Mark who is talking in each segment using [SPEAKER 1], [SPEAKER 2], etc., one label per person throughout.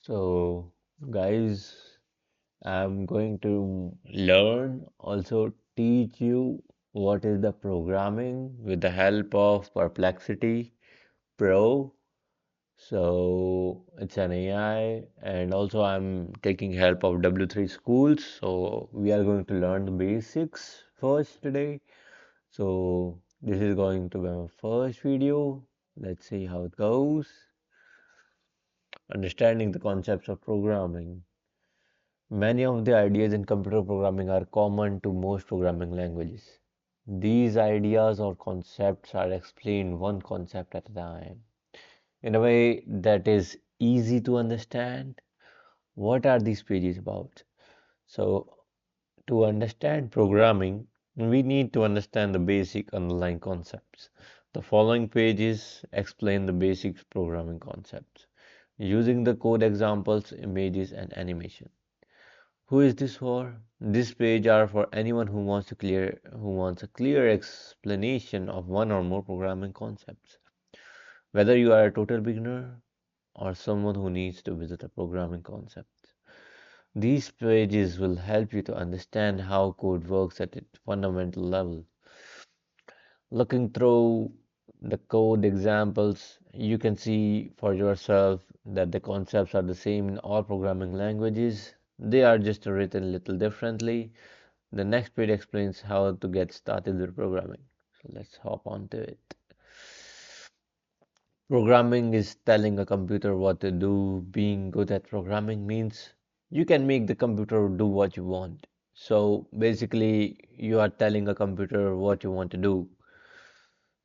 [SPEAKER 1] So, guys, I'm going to learn, also teach you what is the programming with the help of Perplexity Pro. So, it's an AI, and also I'm taking help of W3 Schools. So, we are going to learn the basics first today. So, this is going to be my first video. Let's see how it goes. Understanding the concepts of programming. Many of the ideas in computer programming are common to most programming languages. These ideas or concepts are explained one concept at a time in a way that is easy to understand. What are these pages about? So, to understand programming, we need to understand the basic underlying concepts. The following pages explain the basic programming concepts using the code examples, images, and animation. Who is this for? This page are for anyone who wants a clear explanation of one or more programming concepts. Whether you are a total beginner or someone who needs to visit a programming concept. These pages will help you to understand how code works at its fundamental level. Looking through the code examples, you can see for yourself that the concepts are the same in all programming languages. They are just written a little differently. The next page explains how to get started with programming. So let's hop on to it. Programming is telling a computer what to do. Being good at programming means you can make the computer do what you want. So basically, you are telling a computer what you want to do.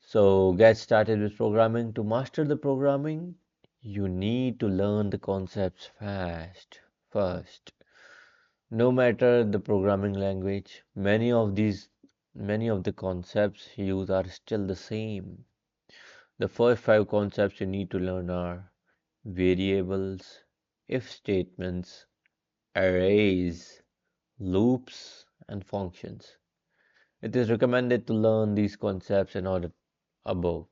[SPEAKER 1] So get started with programming. To master the programming, you need to learn the concepts fast first. No matter the programming language, many of the concepts used are still the same. The first five concepts you need to learn are variables, if statements, arrays, loops, and functions. It is recommended to learn these concepts in order above.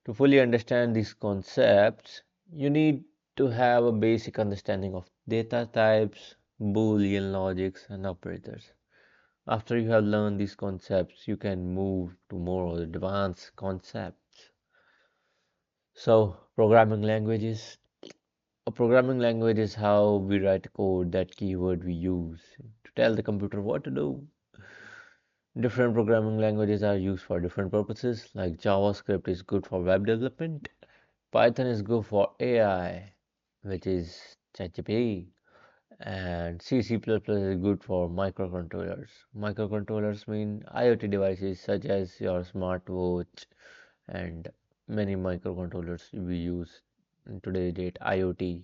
[SPEAKER 1] To fully understand these concepts, you need to have a basic understanding of data types, Boolean logics, and operators. After you have learned these concepts, you can move to more advanced concepts. So, programming languages. A programming language is how we write code, that keyword we use to tell the computer what to do. Different programming languages are used for different purposes, like JavaScript is good for web development, Python is good for AI, which is ChatGPT, and C++ is good for microcontrollers. Microcontrollers mean IoT devices such as your smartwatch and many microcontrollers we use in today's date. IoT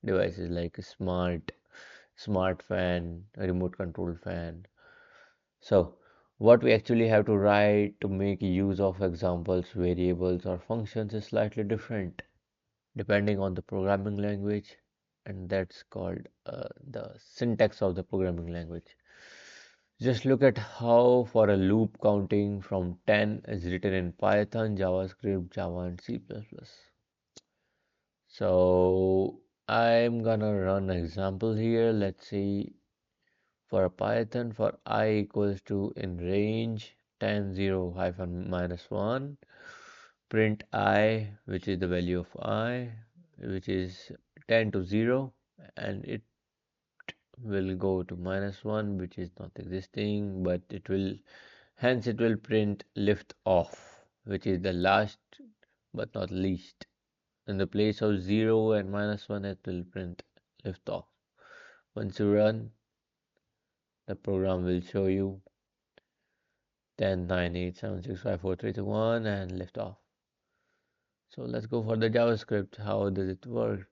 [SPEAKER 1] devices like a smart fan, a remote control fan. So what we actually have to write to make use of examples, variables, or functions is slightly different depending on the programming language, and that's called the syntax of the programming language. Just look at how for a loop counting from 10 is written in Python, JavaScript, Java, and C++. So I'm gonna run an example here. Let's see, for a Python, for I equals to in range 10 0 hyphen minus 1, print I, which is the value of I, which is 10 to 0, and it will go to minus 1, which is not existing, but it will, hence it will print lift off, which is the last but not least. In the place of 0 and minus 1, it will print lift off. Once you run, the program will show you 10 9 8 7 6 5 4 3 2 1 and lift off. So let's go for the JavaScript. How does it work?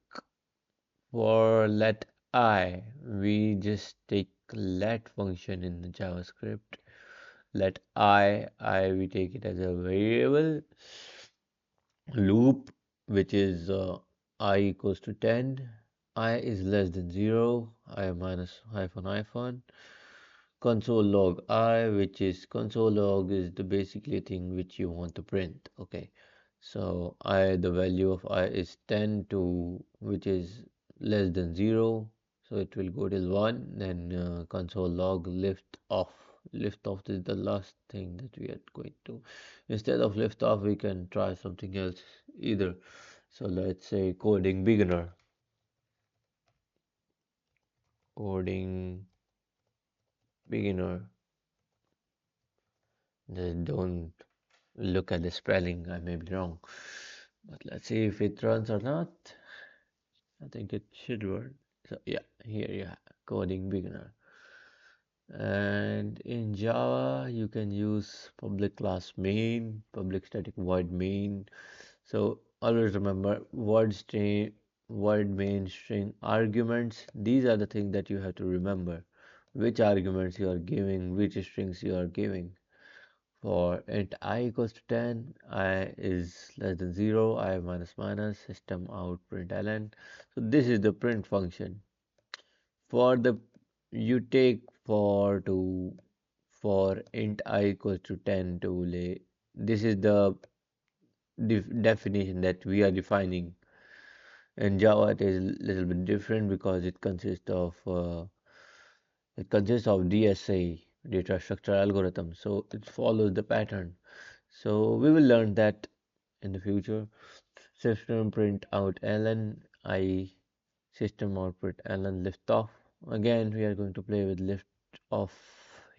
[SPEAKER 1] For let I, we just take let function in the JavaScript. Let I we take it as a variable. Loop, which is I equals to 10. I is less than 0. I minus hyphen. Console log I, which is console log is the basically thing which you want to print. Okay, so I, the value of I is 10 to, which is less than 0, so it will go till 1. Then console log lift off is the last thing that we are going to. Instead of lift off, we can try something else either. So let's say coding beginner. Just don't look at the spelling, I may be wrong, but let's see if it runs or not. I think it should work. So yeah, here you have coding beginner. And in Java, you can use public class main, public static void main. So always remember word main string arguments. These are the things that you have to remember. Which arguments you are giving, which strings you are giving. For int I equals to 10, I is less than 0, I minus minus, system out println. So this is the print function. For the you take for int I equals to 10 to lay. This is the definition that we are defining. In Java, it is a little bit different because it consists of DSA, data structure algorithm. So it follows the pattern. So we will learn that in the future. System print out ln I system output ln lift off. Again, we are going to play with lift off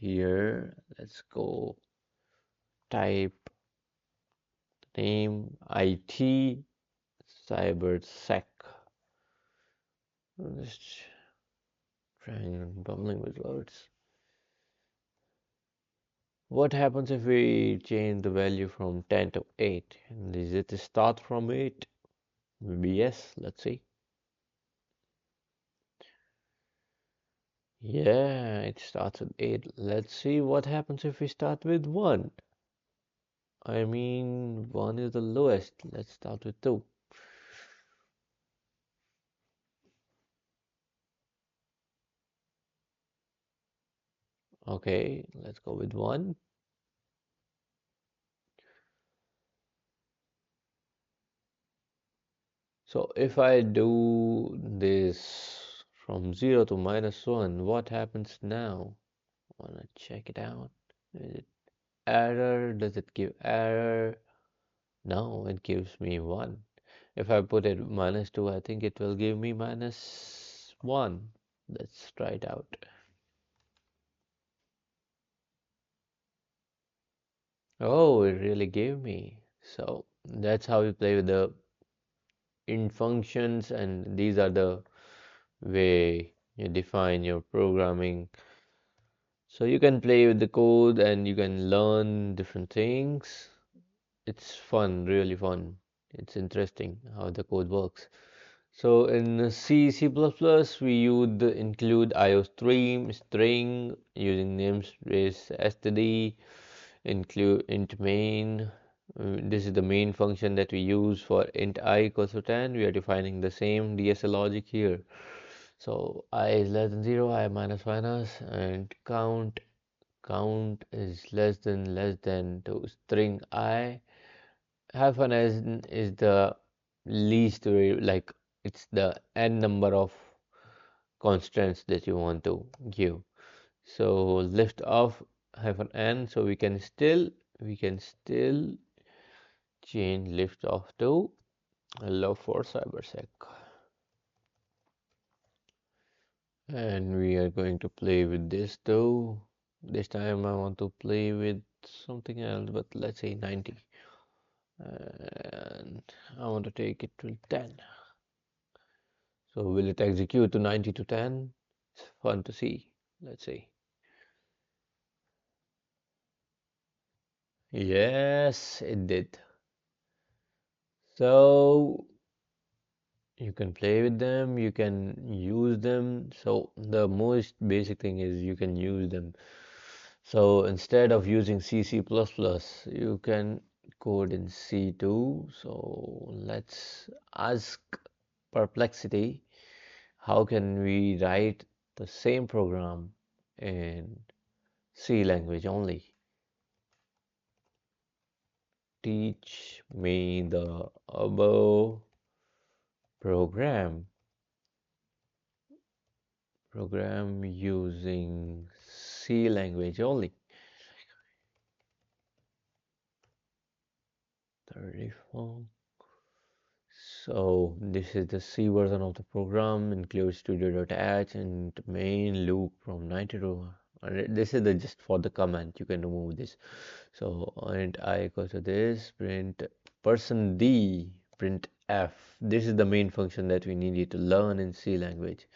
[SPEAKER 1] here. Let's go type name IT cybersec. Just trying and bubbling with words. What happens if we change the value from 10 to 8? And is it a start from 8? Maybe yes. Let's see. Yeah, it starts with 8. Let's see what happens if we start with 1. I mean, 1 is the lowest. Let's start with 2. Okay, let's go with 1. So if I do this from 0 to -1, what happens now? Wanna check it out. Is it error? Does it give error? No, it gives me 1. If I put it -2, I think it will give me -1. Let's try it out. Oh, it really gave me. So that's how you play with the int functions, and these are the way you define your programming. So you can play with the code and you can learn different things. It's fun, really fun. It's interesting how the code works. So in C++, we use the include IOStream string using namespace std, include int main. This is the main function that we use for int I equals to 10. We are defining the same DSL logic here. So I is less than 0, I minus minus, and count is less than to string I. Hyphen is the least like it's the n number of constants that you want to give. So lift off hyphen n, so we can still change lift off to love for cybersec. And we are going to play with this though. This time I want to play with something else, but let's say 90. And I want to take it to 10. So will it execute to 90 to 10? It's fun to see. Let's see. Yes, it did. So you can play with them, you can use them. So the most basic thing is you can use them. So instead of using C++, you can code in C2. So let's ask Perplexity, how can we write the same program in C language only? Teach me the above program. program using C language only. 34. So this is the C version of the program, includes studio.h and main loop from 90 to this is the just for the comment. You can remove this. So and I equals to this print person D print F. This is the main function that we needed to learn in C language.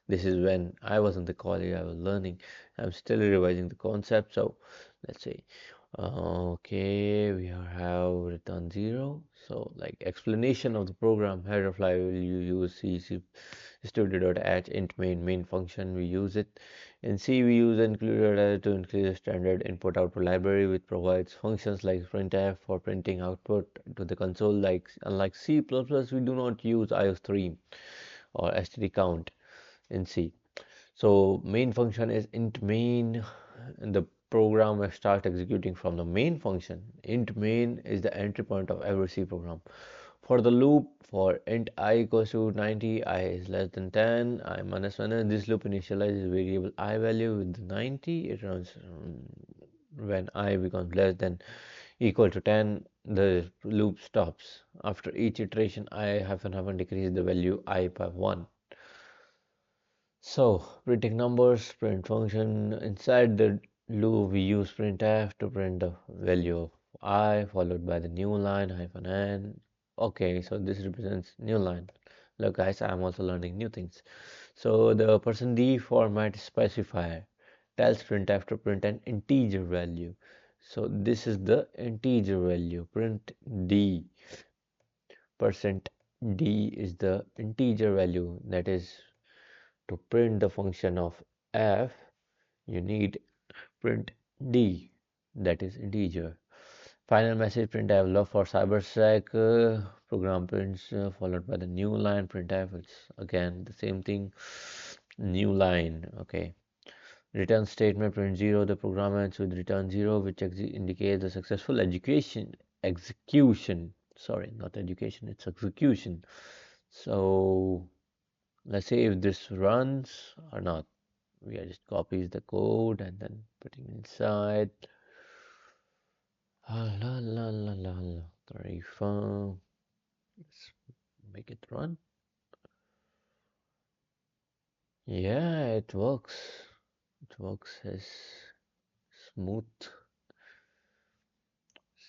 [SPEAKER 1] This is when I was in the college, I was learning. I'm still revising the concept. So let's see. Okay, we have return 0. So like explanation of the program, header file will you use C studio.h int main function, we use it. In C we use include to include a standard input output library which provides functions like printf for printing output to the console. Like unlike C++, we do not use iostream or std count in C. So main function is int main, and the program will start executing from the main function. Int main is the entry point of every C program. For the loop, for int I equals to 90, I is less than 10, I minus 1, and this loop initializes variable I value with 90. It runs when I becomes less than equal to 10, the loop stops. After each iteration, I have decrease the value I by 1. So, printing numbers, print function. Inside the loop, we use printf to print the value of I, followed by the new line hyphen n. Okay, so this represents new line. Look, guys, I'm also learning new things. So, the person D format specifier tells printf to print an integer value. So, this is the integer value. Print D. Percent D is the integer value, that is to print the function of f, you need print d, that is integer. Final message printf love for cybersec. Program prints followed by the new line printf. It's again the same thing. New line. Okay. Return statement print 0. The program ends with return 0, which indicates the successful execution. Sorry, not education. It's execution. So let's see if this runs or not. We are just copies the code and then putting inside. Ah, la la la la la. Very fun. Let's make it run. Yeah, it works. It works as smooth.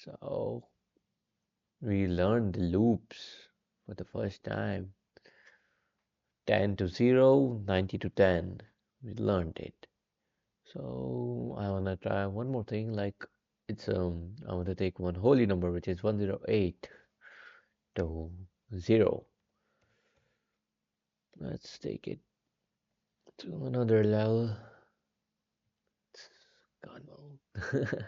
[SPEAKER 1] So we learned the loops for the first time. 10 to 0, 90 to 10. We learned it. So I wanna try one more thing, like it's I want to take one holy number which is 108 to 0. Let's take it to another level. God mode. Let's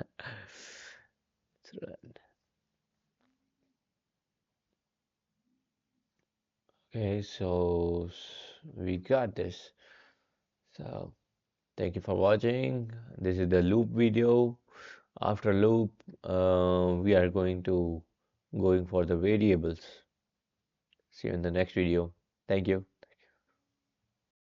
[SPEAKER 1] run. Okay, so we got this. So thank you for watching. This is the loop video. After loop, we are going for the variables. See you in the next video. Thank you.